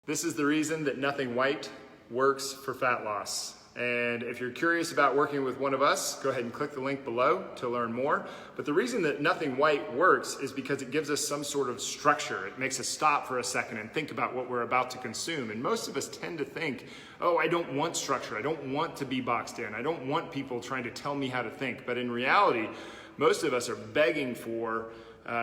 This is the reason that Nothing White works for fat loss. And if you're curious about working with one of us, go ahead and click the link below to learn more. But the reason that Nothing White works is because it gives us some sort of structure. It makes us stop for a second and think about what we're about to consume. And most of us tend to think, oh, I don't want structure. I don't want to be boxed in. I don't want people trying to tell me how to think. But in reality, most of us are begging for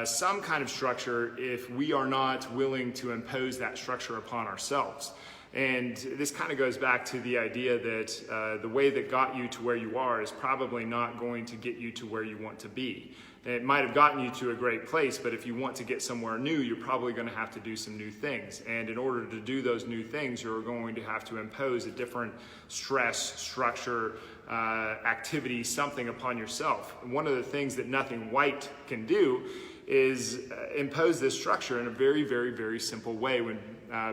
some kind of structure if we are not willing to impose that structure upon ourselves. And this kind of goes back to the idea that the way that got you to where you are is probably not going to get you to where you want to be. It might have gotten you to a great place, but if you want to get somewhere new, you're probably going to have to do some new things. And in order to do those new things, you're going to have to impose a different stress, structure, activity, something upon yourself. And one of the things that Nothing White can do is impose this structure in a very, very, very simple way when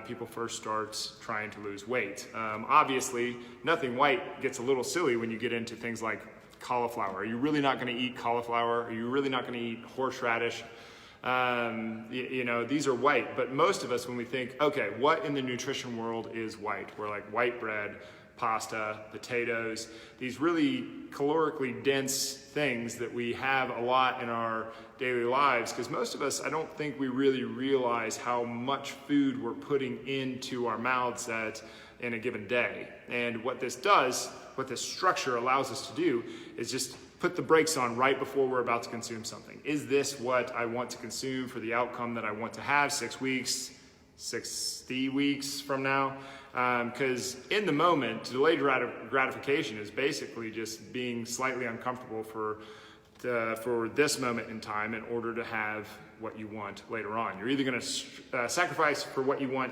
people first start trying to lose weight. Obviously, Nothing White gets a little silly when you get into things like cauliflower. Are you really not going to eat cauliflower? Are you really not going to eat horseradish? These are white, but most of us, when we think, okay, what in the nutrition world is white? We're like white bread, pasta, potatoes, these really calorically dense things that we have a lot in our daily lives, because most of us, I don't think we really realize how much food we're putting into our mouths in a given day. And what this does, what this structure allows us to do, is just put the brakes on right before we're about to consume something. Is this what I want to consume for the outcome that I want to have 6 weeks, 60 weeks from now? Because in the moment, delayed gratification is basically just being slightly uncomfortable for this moment in time in order to have what you want later on. You're either going to sacrifice for what you want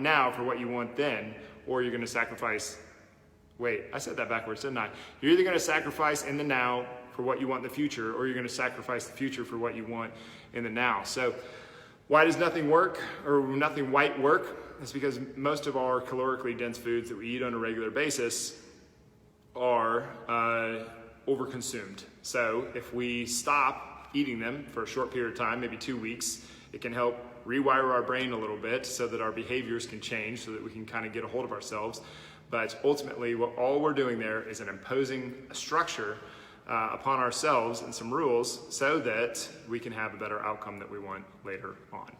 now for what you want then, or you're going to sacrifice. Wait, I said that backwards, didn't I? You're either going to sacrifice in the now for what you want in the future, or you're going to sacrifice the future for what you want in the now. So why does Nothing work, or Nothing White work? It's because most of our calorically dense foods that we eat on a regular basis are overconsumed. So if we stop eating them for a short period of time, maybe 2 weeks, it can help rewire our brain a little bit so that our behaviors can change, so that we can kind of get a hold of ourselves. But ultimately, all we're doing there is imposing a structure upon ourselves and some rules so that we can have a better outcome that we want later on.